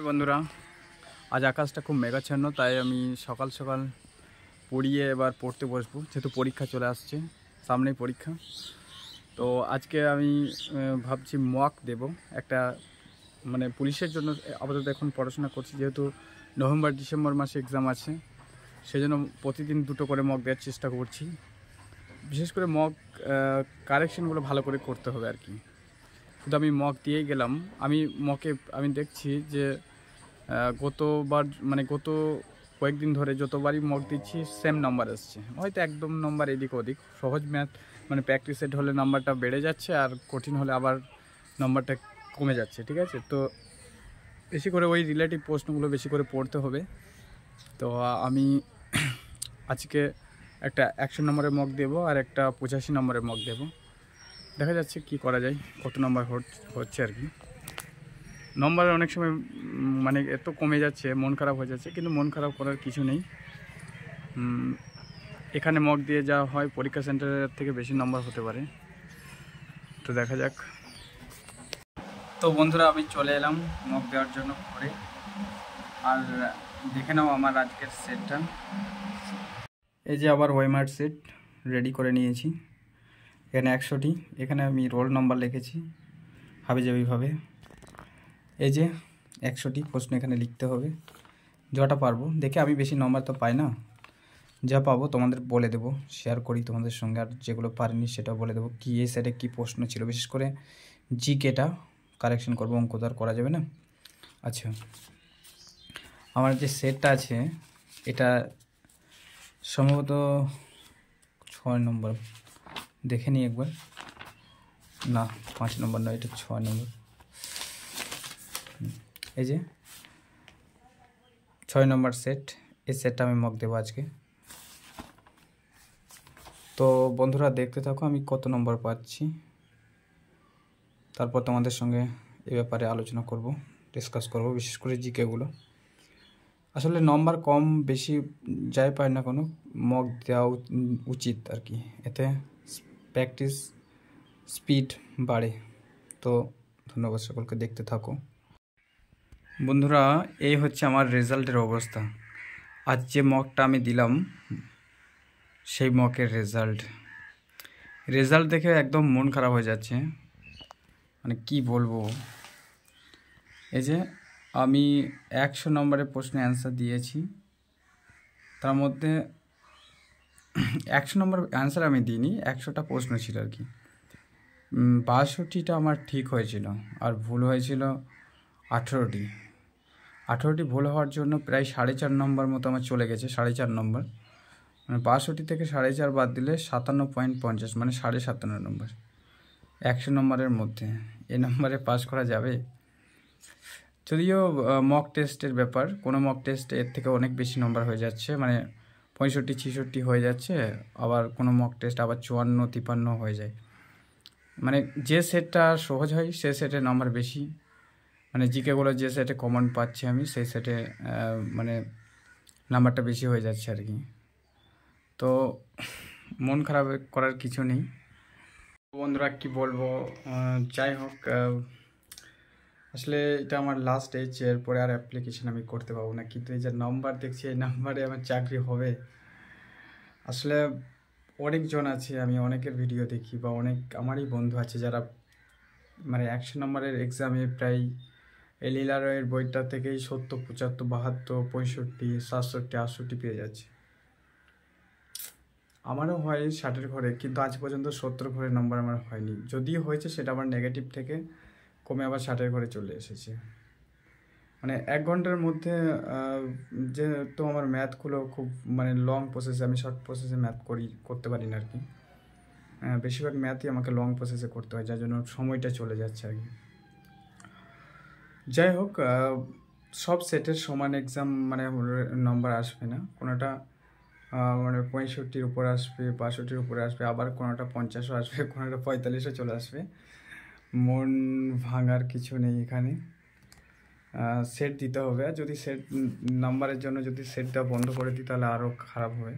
বন্ধুরা, আজ আকাশটা খুব মেঘাচ্ছন্ন, তাই আমি সকাল সকাল পড়িয়ে এবার পড়তে বসবো, যেহেতু পরীক্ষা চলে আসছে, সামনেই পরীক্ষা। তো আজকে আমি ভাবছি মক দেব একটা, মানে পুলিশের জন্য আপাতত এখন পড়াশোনা করছি, যেহেতু নভেম্বর ডিসেম্বর মাসে এক্সাম আছে, সেজন্য প্রতিদিন দুটো করে মক দেওয়ার চেষ্টা করছি। বিশেষ করে মক কারেকশনগুলো ভালো করে করতে হবে আর কি। শুধু আমি মক দিয়েই গেলাম, আমি দেখছি যে গতবার গত কয়েকদিন ধরে যতবারই মক দিচ্ছি সেম নাম্বার আসছে, হয়তো একদম নাম্বার এদিক ওদিক। সহজ ম্যাথ প্র্যাকটিস সেট হলে নাম্বারটা বেড়ে যাচ্ছে, আর কঠিন হলে আবার নাম্বারটা কমে যাচ্ছে, ঠিক আছে? তো বেশি করে ওই রিলেটিভ প্রশ্নগুলো বেশি করে পড়তে হবে। তো আমি আজকে একটা 100 নম্বরের মক দেবো আর একটা 85 নম্বরের মক দেবো। দেখা যাচ্ছে কি করা যায়, কত নম্বর হচ্ছে আর কি। নম্বর অনেক সময় এত কমে যাচ্ছে, মন খারাপ হয়ে যাচ্ছে, কিন্তু মন খারাপ করার কিছু নেই। এখানে মক দিয়ে যা হয় পরীক্ষা সেন্টারের থেকে বেশি নম্বর হতে পারে, তো দেখা যাক। তো বন্ধুরা, আমি চলে এলাম মক দেওয়ার জন্য ঘরে, আর দেখে নাও আমার আজকের সেটটা। এই যে আবার ওয়েমার সেট রেডি করে নিয়েছি। এখানে 100টি, এখানে আমি রোল নম্বর লিখেছি হাবিজাবিভাবে। এই যে 100টি প্রশ্ন এখানে লিখতে হবে, যটা পারবো। দেখে আমি বেশি নম্বর তো পাই না, যা পাবো তোমাদের বলে দেবো, শেয়ার করি তোমাদের সঙ্গে। আর যেগুলো পারিনি সেটাও বলে দেবো, কি এই সেটে কী প্রশ্ন ছিল। বিশেষ করে জিকেটা কারেকশন করবো, অঙ্ক তো আর করা যাবে না। আচ্ছা, আমার যে সেটটা আছে এটা সম্ভবত 6 নম্বর, দেখে নিই একবার। না, 5 নম্বর নয়, এটা 6 নম্বর। এই যে 6 নম্বর সেট, এই সেটটা আমি মক দেবো আজকে। তো বন্ধুরা দেখতে থাকো আমি কত নম্বর পাচ্ছি, তারপর তোমাদের সঙ্গে এ ব্যাপারে আলোচনা করব, ডিসকাস করব। বিশেষ করে জিকেগুলো আসলে নম্বর কম বেশি যাই পায় না কোনো, মক দেওয়া উচিত আর কি, এতে প্র্যাকটিস স্পিড বাড়ে। তো ধন্যবাদ সকলকে, দেখতে থাকো। বন্ধুরা, এই হচ্ছে আমার রেজাল্টের অবস্থা। আজ যে মকটা আমি দিলাম সেই মকের রেজাল্ট দেখে একদম মন খারাপ হয়ে যাচ্ছে, কি বলবো। এই যে আমি 100 নম্বরের প্রশ্নে অ্যান্সার দিয়েছি, তার মধ্যে 100 নম্বর অ্যান্সার আমি দিইনি, 100টা প্রশ্ন ছিল আর কি। 62টা আমার ঠিক হয়েছিল, আর ভুল হয়েছিল 18টি ভুল হওয়ার জন্য প্রায় 4.5 নম্বর মতো আমার চলে গেছে। 4.5 নম্বর, 62 থেকে 4.5 বাদ দিলে 57.50, 57.5 নম্বর 100 নম্বরের মধ্যে। এই নম্বরে পাস করা যাবে? যদিও মক টেস্টের ব্যাপার, কোনো মক টেস্ট এর থেকে অনেক বেশি নম্বর হয়ে যাচ্ছে, 65-66 হয়ে যাচ্ছে। আবার কোনো মক টেস্ট আবার 54-53 হয়ে যায়। যে সেটটা সহজ হয় সে সেটে নম্বর বেশি, জিকেগুলো যে সেটে কমন পাচ্ছি আমি, সেই সেটে নাম্বারটা বেশি হয়ে যাচ্ছে আর কি। তো মন খারাপ করার কিছু নেই বন্ধুরা, কি বলবো। যাই হোক, আসলে এটা আমার লাস্ট এজ, এরপরে আর অ্যাপ্লিকেশন আমি করতে পারবো না। কিন্তু এই যে নাম্বার দেখছি, এই নাম্বারে আমার চাকরি হবে? আসলে অনেকজন আছে, আমি অনেকের ভিডিও দেখি, বা অনেক আমারই বন্ধু আছে যারা 100 নম্বরের এক্সামে প্রায় এই লীলা রয়ের বইটা থেকেই 70, 75, 72, 65, 67, 68 পেয়ে যাচ্ছে। আমারও হয় 60-এর ঘরে, কিন্তু আজ পর্যন্ত 70 ঘরের নম্বর আমার হয়নি। যদিও হয়েছে সেটা আমার নেগেটিভ থেকে কমে আবার 60-এর ঘরে চলে এসেছে। 1 ঘন্টার মধ্যে, যেহেতু আমার ম্যাথগুলো খুব লং প্রসেসে, আমি শর্ট প্রসেসে ম্যাথ করতে পারি না আর কি। বেশিরভাগ ম্যাথই আমাকে লং প্রসেসে করতে হয়, যার জন্য সময়টা চলে যাচ্ছে আর কি। যাই হোক, সব সেটের সমান এক্সাম নম্বর আসবে না, কোনোটা 65-র উপর আসবে, 62-র উপরে আসবে, আবার কোনোটা 50-ও আসবে, কোনোটা 45-ও চলে আসবে। মন ভাঙার কিছু নেই এখানে, সেট দিতে হবে। আর যদি সেট নাম্বারের জন্য যদি সেটটা বন্ধ করে দিই তাহলে আরও খারাপ হবে।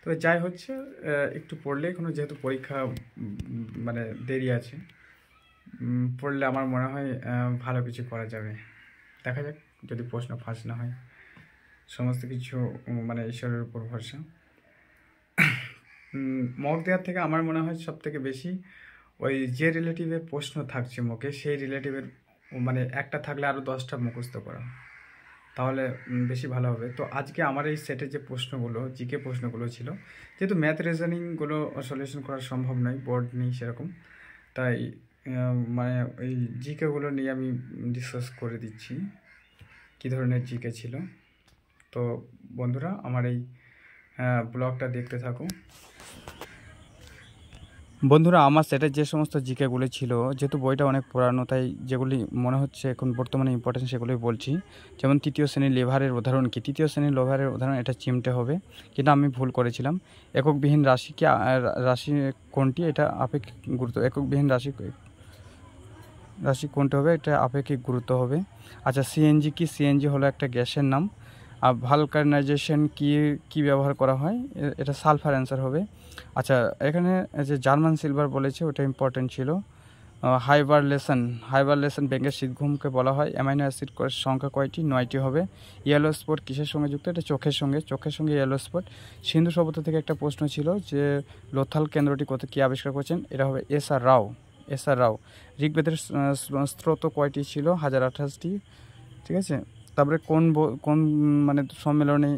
তবে যাই হচ্ছে, একটু পড়লে, এখনো যেহেতু পরীক্ষা দেরি আছে, পড়লে আমার মনে হয় ভালো কিছু করা যাবে। দেখা যাক। যদি প্রশ্ন ফাঁস না হয়। সমস্ত কিছু মানে ঈশ্বরের উপর ভরসা। মক দেওয়ার থেকে আমার মনে হয় সব থেকে বেশি ওই যে রিলেটিভের প্রশ্ন থাকছে মুখে, সেই রিলেটিভের মানে একটা থাকলে আরও 10টা মুখস্থ করা, তাহলে বেশি ভালো হবে। তো আজকে আমার এই সেটের যে প্রশ্নগুলো, জিকে প্রশ্নগুলো ছিল, যেহেতু ম্যাথ রিজনিংগুলো সলিউশন করা সম্ভব নয়, বোর্ড নেই সেরকম, তাই মানে ওই জিকেগুলো নিয়ে আমি ডিসকাস করে দিচ্ছি কী ধরনের জিকে ছিল। তো বন্ধুরা আমার এই ব্লগটা দেখতে থাকো। বন্ধুরা আমার সেটের যে সমস্ত জিকেগুলি ছিল, যেহেতু বইটা অনেক পুরানো, তাই যেগুলি মনে হচ্ছে এখন বর্তমানে ইম্পর্টেন্ট সেগুলোই বলছি। যেমন তৃতীয় শ্রেণীর লেভারের উদাহরণ কি? তৃতীয় শ্রেণীর লেভারের উদাহরণ এটা চিমটে হবে, কিন্তু আমি ভুল করেছিলাম। এককবিহীন রাশি কি রাশি কোনটি? এটা আপেক্ষিক গুরুত্ব। এককবিহীন রাশি কোনটি হবে? এটা আপেক্ষিক গুরুত্ব হবে। আচ্ছা, সিএনজি কি? সিএনজি হলো একটা গ্যাসের নাম। আর ভালকানাইজেশন কি ব্যবহার করা হয়? এটা সালফার অ্যান্সার হবে। আচ্ছা, এখানে যে জার্মান সিলভার বলেছে ওটা ইম্পর্টেন্ট ছিল। হাইবারলেশন ব্যাঙের শীতঘুমকে বলা হয়। অ্যামাইনো অ্যাসিড সংখ্যা কয়টি? 9টি হবে। ইয়েলো স্পট কিসের সঙ্গে যুক্ত? এটা চোখের সঙ্গে ইয়েলো স্পট। সিন্ধু সভ্যতা থেকে একটা প্রশ্ন ছিল যে লোথাল কেন্দ্রটি কী আবিষ্কার করেছেন? এটা হবে এস আর রাও। ঋগ্বেদের স্রোত কয়টি ছিল? 1028টি। ঠিক আছে। তারপরে কোন মানে সম্মেলনে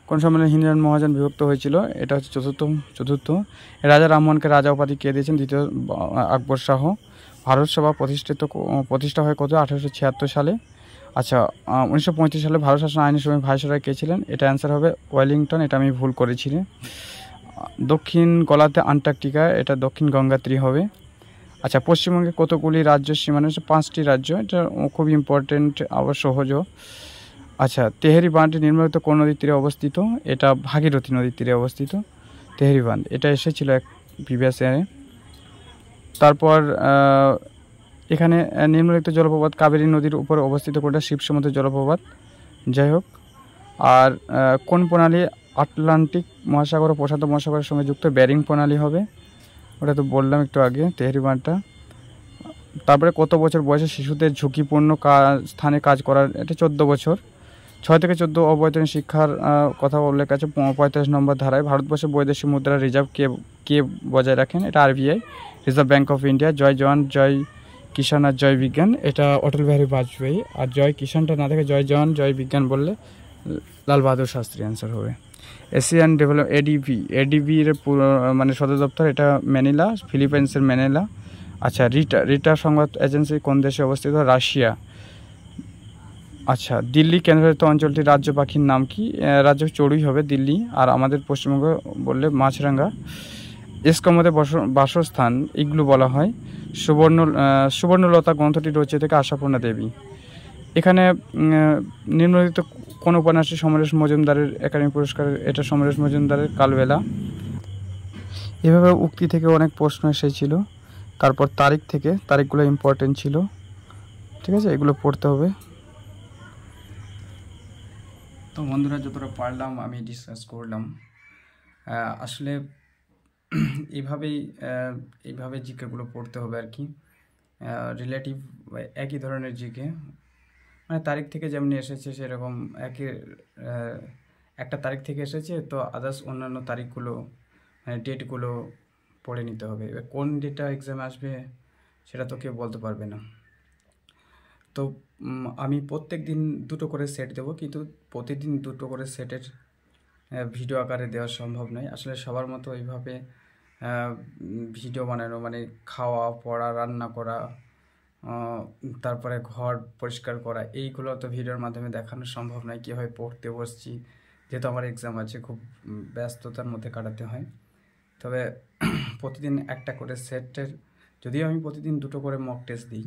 কোন সম্মেলনে হিন্দু মহাযান বিভক্ত হয়েছিল? এটা হচ্ছে চতুর্থ। রাজা রামমোহনকে রাজা উপাধি কে দিয়েছেন? দ্বিতীয় আকবর শাহ। ভারত সভা প্রতিষ্ঠা হয় কত? 1876 সালে। আচ্ছা, 1935 সালে ভারত শাসন আইনের সময় ভাইসরয় কে ছিলেন? এটা অ্যান্সার হবে ওয়েলিংটন। এটা আমি ভুল করেছিলাম। দক্ষিণ গোলার্ধে আন্টার্কটিকা, এটা দক্ষিণ গঙ্গোত্রী হবে। আচ্ছা, পশ্চিমবঙ্গে কতগুলি রাজ্য সীমানা? 5টি রাজ্য। এটা খুব ইম্পর্টেন্ট, আবার সহজও। আচ্ছা, তেহরি বাঁধটি নিম্নলিখিত কোন নদীর তীরে অবস্থিত? এটা ভাগীরথী নদীর তীরে অবস্থিত তেহরি বাঁধ। এটা এসেছিল এক প্রিভিয়াস ইয়ারে। তারপর এখানে নিম্নলিখিত জলপ্রপাত কাবেরী নদীর উপর অবস্থিত কোনটা? শিব সমুদ্র জলপ্রপাত। যাই হোক, আর কোন প্রণালী আটলান্টিক মহাসাগর ও প্রশান্ত মহাসাগরের সঙ্গে যুক্ত? ব্যারিং প্রণালী হবে। ওটা তো বললাম একটু আগে, তেহরি বাঁধটা। তারপরে কত বছর বয়সে শিশুদের ঝুঁকিপূর্ণ স্থানে কাজ করার? এটা 14 বছর। 6 থেকে 14 অবৈতনিক শিক্ষার কথা উল্লেখ আছে 45 নম্বর ধারায়। ভারতবর্ষে বৈদেশিক মুদ্রা রিজার্ভ কে বজায় রাখেন? এটা RBI, reserve bank of India. জয় জওয়ান জয় কিষাণ আর জয় বিজ্ঞান, এটা অটল বিহারী বাজপেয়ী। আর জয় কিষাণটা না থেকে জয় জওয়ান জয় বিজ্ঞান বললে লাল বাহাদুর শাস্ত্রী অ্যান্সার হবে। এশিয়ান ডেভেলপ এডিবি এর মানে সদর দপ্তর এটা ম্যানিলা, ফিলিপাইন্সের ম্যানিলা। আচ্ছা, রিটা সংবাদ এজেন্সি কোন দেশে অবস্থিত? রাশিয়া। আচ্ছা, দিল্লি কেন্দ্রশাসিত অঞ্চলটির রাজ্য পাখির নাম কি? রাজ্য চড়ুই হবে দিল্লি। আর আমাদের পশ্চিমবঙ্গ বললে মাছরাঙ্গা। এসকমতে বাসস্থান ইগলু বলা হয়। সুবর্ণলতা গ্রন্থটি রচিত আশাপূর্ণা দেবী। এখানে নিম্নলিখিত কোন উপন্যাসটি সমরেশ মজুমদারের একাডেমি পুরস্কারের? এটা সমরেশ মজুমদারের কালবেলা। এভাবে উক্তি থেকে অনেক প্রশ্ন এসেছিল। তারপর তারিখগুলো ইম্পর্টেন্ট ছিল। ঠিক আছে, এগুলো পড়তে হবে। তো বন্ধুরা, যতটা পারলাম আমি ডিসকাস করলাম। আসলে এইভাবে জিকেগুলো পড়তে হবে আর কি। রিলেটিভ একই ধরনের জিকে, মানে তারিখ থেকে যেমনি এসেছে সেরকম একটা তারিখ থেকে এসেছে, তো আদার্স অন্যান্য তারিখগুলো ডেটগুলো পড়ে নিতে হবে। এবার কোন ডেটটা এক্সামে আসবে সেটা তো কেউ বলতে পারবে না। তো আমি প্রত্যেক দিন 2টো করে সেট দেবো, কিন্তু প্রতিদিন 2টো করে সেটের ভিডিও আকারে দেওয়া সম্ভব নয়। আসলে সবার মতো এইভাবে ভিডিও বানানো, মানে খাওয়া পড়া রান্না করা, তারপরে ঘর পরিষ্কার করা, এইগুলো তো ভিডিওর মাধ্যমে দেখানো সম্ভব নয়। কীভাবে পড়তে বসছি, যেহেতু আমার এক্সাম আছে, খুব ব্যস্ততার মধ্যে কাটাতে হয়। তবে প্রতিদিন একটা করে সেটের, যদিও আমি প্রতিদিন 2টো করে মক টেস্ট দিই,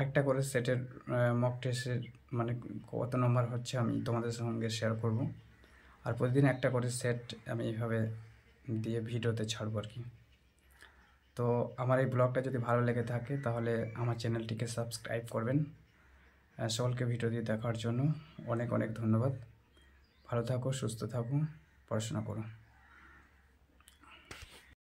একটা করে সেটের মক টেস্টের মানে কত নম্বর হচ্ছে আমি তোমাদের সঙ্গে শেয়ার করব। আর প্রতিদিন একটা করে সেট আমি এইভাবে দিয়ে ভিডিওতে ছাড়বো আর কি। তো আমার এই ব্লগটা যদি ভালো লেগে থাকে তাহলে আমার চ্যানেলটিকে সাবস্ক্রাইব করবেন। সকলকে ভিডিও দিয়ে দেখার জন্য অনেক অনেক ধন্যবাদ। ভালো থাকো, সুস্থ থাকো, পড়াশোনা করো।